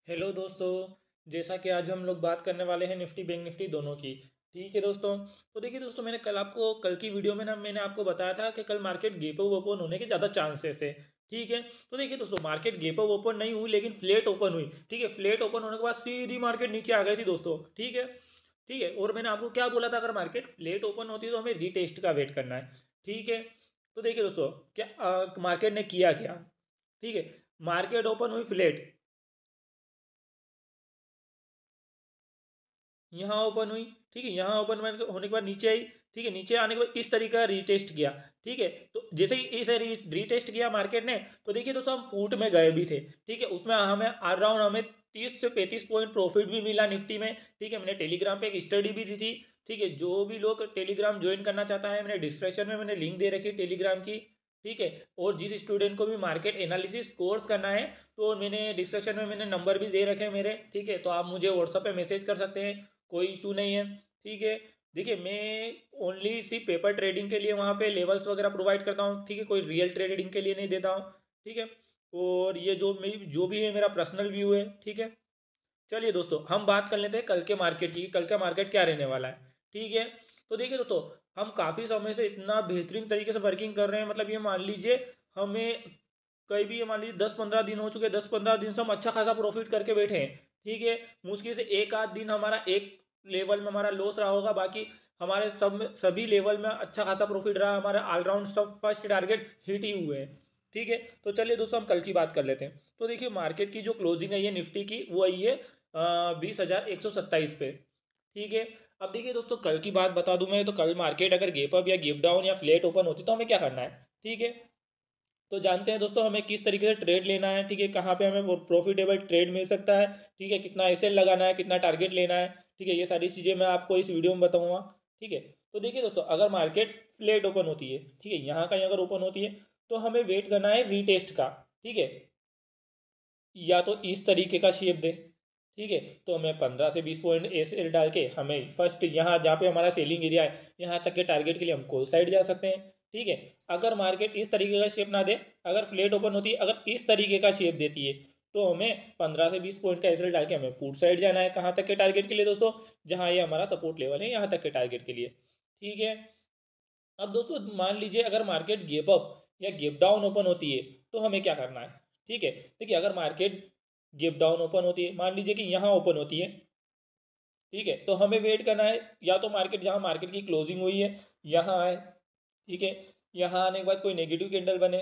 Hello दोस्तों। जैसा कि आज हम लोग बात करने वाले हैं निफ्टी बैंक निफ्टी दोनों की। ठीक है दोस्तों। तो देखिए दोस्तों, मैंने कल की वीडियो में मैंने आपको बताया था कि कल मार्केट गैप अप ओपन होने के ज़्यादा चांसेस है। ठीक है। तो देखिए दोस्तों, मार्केट गैप अप ओपन नहीं हुई लेकिन फ्लैट ओपन हुई। ठीक है। फ्लैट ओपन होने के बाद सीधी मार्केट नीचे आ गई थी दोस्तों। ठीक है। ठीक है। और मैंने आपको क्या बोला था, अगर मार्केट फ्लैट ओपन होती है तो हमें रीटेस्ट का वेट करना है। ठीक है। तो देखिए दोस्तों, क्या मार्केट ने किया क्या। ठीक है। मार्केट ओपन हुई फ्लैट, यहाँ ओपन हुई। ठीक है। यहाँ ओपन होने के बाद नीचे आई। ठीक है। नीचे आने के बाद इस तरीके का रीटेस्ट किया। ठीक है। तो जैसे ही इसे रीटेस्ट किया मार्केट ने, तो देखिए दोस्तों, हम पुट में गए भी थे। ठीक है। उसमें हमें अराउंड हमें 30 से 35 पॉइंट प्रॉफिट भी मिला निफ्टी में। ठीक है। मैंने टेलीग्राम पे एक स्टडी भी दी थी। ठीक है। जो भी लोग टेलीग्राम ज्वाइन करना चाहता है, मैंने डिस्क्रिप्शन में मैंने लिंक दे रखी है टेलीग्राम की। ठीक है। और जिस स्टूडेंट को भी मार्केट एनालिसिस कोर्स करना है, तो मैंने डिस्क्रिप्शन में मैंने नंबर भी दे रखे हैं मेरे। ठीक है। तो आप मुझे व्हाट्सएप पे मैसेज कर सकते हैं, कोई इशू नहीं है। ठीक है। देखिए, मैं ओनली सिर्फ पेपर ट्रेडिंग के लिए वहाँ पे लेवल्स वगैरह प्रोवाइड करता हूँ। ठीक है। कोई रियल ट्रेडिंग के लिए नहीं देता हूँ। ठीक है। और ये जो भी है मेरा पर्सनल व्यू है। ठीक है। चलिए दोस्तों, हम बात कर लेते हैं कल के मार्केट की। कल का मार्केट क्या रहने वाला है। ठीक है। तो देखिए दोस्तों, हम काफ़ी समय से इतना बेहतरीन तरीके से वर्किंग कर रहे हैं, मतलब ये मान लीजिए हमें कहीं भी ये मान लीजिए 10-15 दिन हो चुके हैं। 10-15 दिन से हम अच्छा खासा प्रॉफिट करके बैठे हैं। ठीक है। मुश्किल से एक आध दिन हमारा एक लेवल में हमारा लॉस रहा होगा, बाकी हमारे सभी लेवल में अच्छा खासा प्रॉफिट रहा। हमारे ऑलराउंड सब फर्स्ट टारगेट हिट ही हुए हैं। ठीक है। तो चलिए दोस्तों, हम कल की बात कर लेते हैं। तो देखिए, मार्केट की जो क्लोजिंग आई है निफ्टी की, वो आई है 20,127 पे। ठीक है। अब देखिए दोस्तों, कल की बात बता दूं मैं, तो कल मार्केट अगर गैप अप या गैप डाउन या फ्लैट ओपन होती तो हमें क्या करना है। ठीक है। तो जानते हैं दोस्तों, हमें किस तरीके से ट्रेड लेना है। ठीक है। कहाँ पे हमें प्रॉफिटेबल ट्रेड मिल सकता है। ठीक है। कितना एसएल लगाना है, कितना टारगेट लेना है। ठीक है। ये सारी चीज़ें मैं आपको इस वीडियो में बताऊंगा। ठीक है। तो देखिए दोस्तों, अगर मार्केट फ्लैट ओपन होती है, ठीक है, यहाँ कहीं अगर ओपन होती है, तो हमें वेट करना है रीटेस्ट का। ठीक है। या तो इस तरीके का शेप दे। ठीक है। तो हमें 15 से 20 पॉइंट एसएल डाल के हमें फर्स्ट यहाँ जहाँ पे हमारा सेलिंग एरिया है, यहाँ तक के टारगेट के लिए हम कॉल साइड जा सकते हैं। ठीक है। अगर मार्केट इस तरीके का शेप ना दे, अगर फ्लैट ओपन होती है, अगर इस तरीके का शेप देती है, तो हमें 15 से 20 पॉइंट का एसएल डाल के हमें पुट साइड जाना है। कहाँ तक के टारगेट के लिए दोस्तों, जहाँ ये हमारा सपोर्ट लेवल है, यहाँ तक के टारगेट के लिए। ठीक है। अब दोस्तों, मान लीजिए अगर मार्केट गैप अप या गैप डाउन ओपन होती है, तो हमें क्या करना है। ठीक है। देखिए, अगर मार्केट गैप डाउन ओपन होती है, मान लीजिए कि यहाँ ओपन होती है, ठीक है, तो हमें वेट करना है या तो मार्केट जहाँ मार्केट की क्लोजिंग हुई है यहाँ आए। ठीक है। यहाँ आने के बाद कोई नेगेटिव कैंडल बने।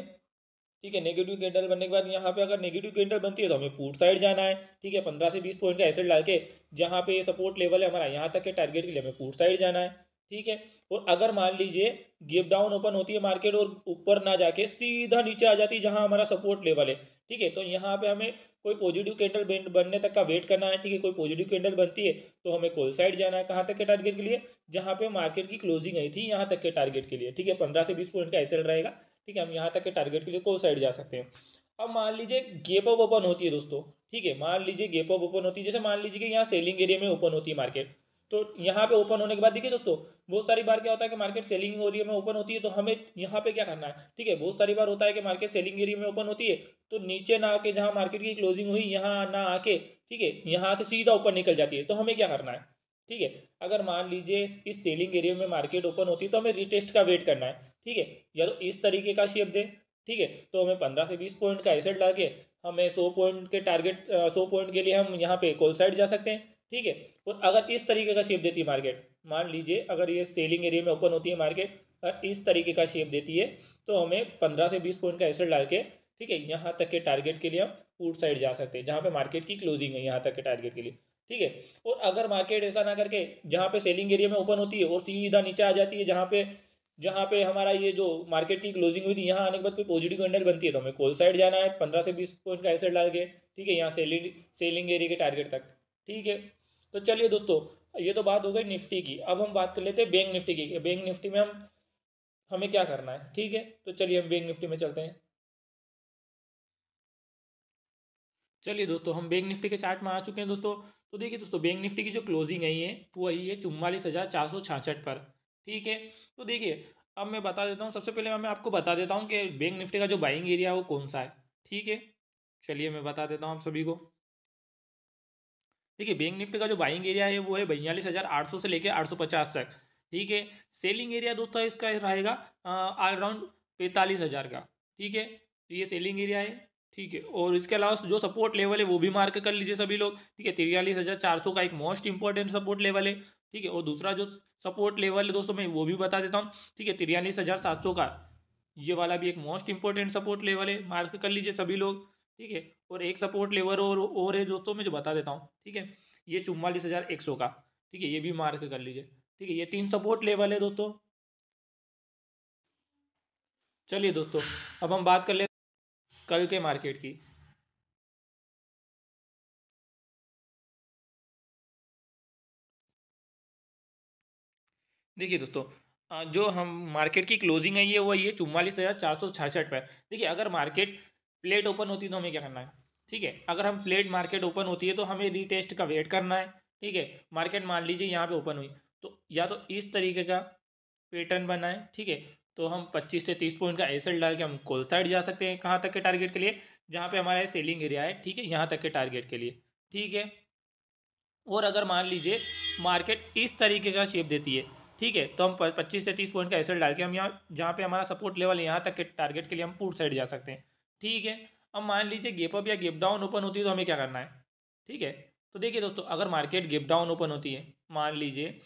ठीक है। नेगेटिव कैंडल बनने के बाद यहाँ पे अगर नेगेटिव कैंडल बनती है, तो हमें पुट साइड जाना है। ठीक है। 15 से 20 पॉइंट का एसेट डाल के जहाँ पे ये सपोर्ट लेवल है हमारा, यहाँ तक के टारगेट के लिए हमें पुट साइड जाना है। ठीक है। और अगर मान लीजिए गैप डाउन ओपन होती है मार्केट और ऊपर ना जाके सीधा नीचे आ जाती है जहाँ हमारा सपोर्ट लेवल है, ठीक है, तो यहाँ पे हमें कोई पॉजिटिव कैंडल बनने तक का वेट करना है। ठीक है। कोई पॉजिटिव कैंडल बनती है तो हमें कॉल साइड जाना है। कहाँ तक के टारगेट के लिए, जहाँ पे मार्केट की क्लोजिंग आई थी, यहाँ तक के टारगेट के लिए। ठीक है। 15 से 20 पॉइंट का एसेट रहेगा। ठीक है। हम यहाँ तक के टारगेट के लिए कॉल साइड जा सकते हैं। अब मान लीजिए गैप अप ओपन होती है दोस्तों। ठीक है। मान लीजिए गैप अप ओपन होती है, जैसे मान लीजिए कि यहाँ सेलिंग एरिया में ओपन होती है मार्केट, तो यहाँ पे ओपन होने के बाद देखिए दोस्तों, बहुत सारी बार क्या होता है कि मार्केट सेलिंग एरिया में ओपन होती है, तो हमें यहाँ पे क्या करना है। ठीक है। बहुत सारी बार होता है कि मार्केट सेलिंग एरिया में ओपन होती है, तो नीचे ना आके जहाँ मार्केट की क्लोजिंग हुई यहाँ ना आके, ठीक है, यहाँ से सीधा ऊपर निकल जाती है, तो हमें क्या करना है। ठीक है। अगर मान लीजिए इस सेलिंग एरिया में मार्केट ओपन होती है, तो हमें रिटेस्ट का वेट करना है। ठीक है। या तो इस तरीके का शेप दे। ठीक है। तो हमें 15 से 20 पॉइंट का एसेट ला के हमें 100 पॉइंट के टारगेट 100 पॉइंट के लिए हम यहाँ पे कॉल साइड जा सकते हैं। ठीक है। और अगर इस तरीके का शेप देती है मार्केट, मान लीजिए अगर ये सेलिंग एरिया में ओपन होती है मार्केट और इस तरीके का शेप देती है, तो हमें 15 से 20 पॉइंट का एसेट डाल के, ठीक है, यहाँ तक के टारगेट के लिए हम पुट साइड जा सकते हैं, जहाँ पे मार्केट की क्लोजिंग है यहाँ तक के टारगेट के लिए। ठीक है। और अगर मार्केट ऐसा ना करके जहाँ पे सेलिंग एरिया में ओपन होती है और सीधा नीचे आ जाती है, जहाँ पे हमारा ये जो मार्केट की क्लोजिंग हुई थी, यहाँ आने के बाद कोई पॉजिटिव कैंडल बनती है, तो हमें कॉल साइड जाना है 15 से 20 पॉइंट का एसेट डाल के। ठीक है। यहाँ सेलिंग एरिया के टारगेट तक। ठीक है। तो चलिए दोस्तों, ये तो बात हो गई निफ्टी की। अब हम बात कर लेते हैं बैंक निफ्टी की। बैंक निफ्टी में हमें क्या करना है। ठीक है। तो चलिए हम बैंक निफ्टी में चलते हैं। चलिए दोस्तों, हम बैंक निफ्टी के चार्ट में आ चुके हैं दोस्तों। तो देखिए दोस्तों, बैंक निफ्टी की जो क्लोजिंग आई है वो आई है 44,466 पर। ठीक है। तो देखिए, अब मैं बता देता हूँ, सबसे पहले मैं आपको बता देता हूँ कि बैंक निफ्टी का जो बाइंग एरिया है वो कौन सा है। ठीक है। चलिए मैं बता देता हूँ आप सभी को। देखिए बैंक निफ्टी का जो बाइंग एरिया है वो है 42,800 से लेके 850 तक। ठीक है। सेलिंग एरिया दोस्तों इसका रहेगा अराउंड 45,000 का। ठीक है, तो ये सेलिंग एरिया है। ठीक है, और इसके अलावा जो सपोर्ट लेवल है वो भी मार्क कर लीजिए सभी लोग। ठीक है, 43,400 का एक मोस्ट इंपॉर्टेंट सपोर्ट लेवल है। ठीक है, और दूसरा जो सपोर्ट लेवल है दोस्तों मैं वो भी बता देता हूँ। ठीक है, 43,700 का ये वाला भी एक मोस्ट इंपॉर्टेंट सपोर्ट लेवल है, मार्क कर लीजिए सभी लोग। ठीक है, और एक सपोर्ट लेवल और है दोस्तों मैं जो बता देता हूँ। ठीक है, ये 44,100 का। ठीक है, ये भी मार्क कर लीजिए। ठीक है, ये 3 सपोर्ट लेवल है दोस्तों। चलिए दोस्तों, अब हम बात कर ले कल के मार्केट की। देखिए दोस्तों, जो हम मार्केट की क्लोजिंग है ये वही है 44,466 पर। देखिए, अगर मार्केट फ्लेट ओपन होती है तो हमें क्या करना है। ठीक है, अगर हम फ्लेट मार्केट ओपन होती है तो हमें रीटेस्ट का वेट करना है। ठीक है, मार्केट मान लीजिए यहाँ पे ओपन हुई तो या तो इस तरीके का पैटर्न बना है। ठीक है, तो हम 25 से 30 पॉइंट का एसएल डाल के हम कॉल साइड जा सकते हैं। कहाँ तक के टारगेट के लिए, जहाँ पे हमारा सेलिंग एरिया है। ठीक है, यहाँ तक के टारगेट के लिए। ठीक है, और अगर मान लीजिए मार्केट इस तरीके का शेप देती है। ठीक है, तो हम 25 से 30 पॉइंट का एसएल डाल के हम यहाँ जहाँ पे हमारा सपोर्ट लेवल है यहाँ तक के टारगेट के लिए हम पुट साइड जा सकते हैं। ठीक है, अब मान लीजिए गैप अप या गैप डाउन ओपन होती है तो हमें क्या करना है। ठीक है, तो देखिए दोस्तों, अगर मार्केट गैप डाउन ओपन होती है, मान लीजिए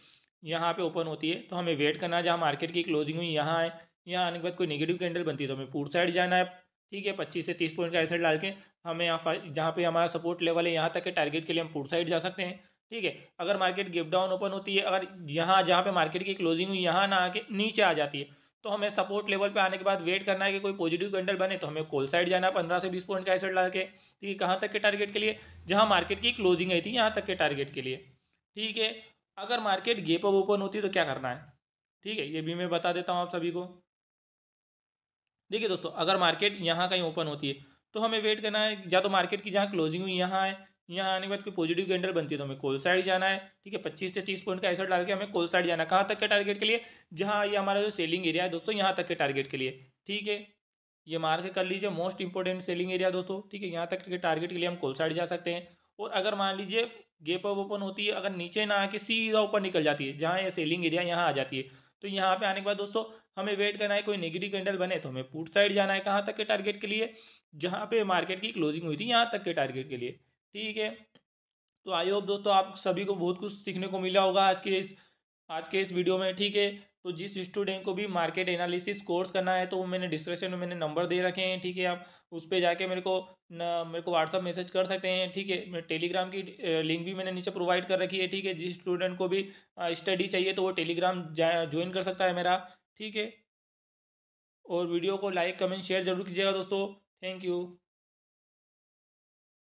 यहाँ पे ओपन होती है, तो हमें वेट करना है जहाँ मार्केट की क्लोजिंग हुई यहाँ है। यहाँ आने के बाद कोई नेगेटिव कैंडल बनती है तो हमें पुट साइड जाना है। ठीक है, 25 से 30 पॉइंट का एसएल डाल के हमें यहाँ जहाँ पे हमारा सपोर्ट लेवल है यहाँ तक के टारगेट के लिए हम पुट साइड जा सकते हैं। ठीक है, अगर मार्केट गिव डाउन ओपन होती है, अगर यहाँ जहाँ पे मार्केट की क्लोजिंग हुई यहाँ ना आके नीचे आ जाती है, तो हमें सपोर्ट लेवल पे आने के बाद वेट करना है कि कोई पॉजिटिव कैंडल बने तो हमें कॉल साइड जाना है 15 से 20 पॉइंट का एसेट डाल के। ठीक है, कहाँ तक के टारगेट के लिए, जहाँ मार्केट की क्लोजिंग आई थी यहाँ तक के टारगेट के लिए। ठीक है, अगर मार्केट गेप अप ओपन होती है तो क्या करना है। ठीक है, ये भी मैं बता देता हूँ आप सभी को। देखिए दोस्तों, अगर मार्केट यहाँ कहीं ओपन होती है तो हमें वेट करना है, या तो मार्केट की जहाँ क्लोजिंग हुई यहाँ है, यहाँ आने के बाद कोई पॉजिटिव कैंडल बनती है तो हमें कॉल साइड जाना है। ठीक है, 25 से 30 पॉइंट का एसेट डाल के हमें कॉल साइड जाना है। कहाँ तक के टारगेट के लिए, जहाँ ये हमारा जो सेलिंग एरिया है दोस्तों यहाँ तक के टारगेट के लिए। ठीक है, ये मार्क कर लीजिए मोस्ट इंपॉर्टेंट सेलिंग एरिया दोस्तों। ठीक है, यहाँ तक के टारगेट के लिए हम कॉल साइड जा सकते हैं। और अगर मान लीजिए गेप अप ओपन होती है, अगर नीचे ना आके सीधा ऊपर निकल जाती है, जहाँ ये सेलिंग एरिया यहाँ आ जाती है, तो यहाँ पे आने के बाद दोस्तों हमें वेट करना है कोई नेगेटिव कैंडल बने तो हमें पुट साइड जाना है। कहाँ तक के टारगेट के लिए, जहाँ पे मार्केट की क्लोजिंग हुई थी यहाँ तक के टारगेट के लिए। ठीक है, तो आई होप दोस्तों आप सभी को बहुत कुछ सीखने को मिला होगा आज के इस वीडियो में। ठीक है, तो जिस स्टूडेंट को भी मार्केट एनालिसिस कोर्स करना है तो वो मैंने डिस्क्रिप्शन में मैंने नंबर दे रखे हैं। ठीक है, आप उस पर जाके मेरे को व्हाट्सअप मैसेज कर सकते हैं। ठीक है, मैं टेलीग्राम की लिंक भी मैंने नीचे प्रोवाइड कर रखी है। ठीक है, जिस स्टूडेंट को भी स्टडी चाहिए तो वो टेलीग्राम ज्वाइन कर सकता है मेरा। ठीक है, और वीडियो को लाइक कमेंट शेयर जरूर कीजिएगा दोस्तों। Thank you.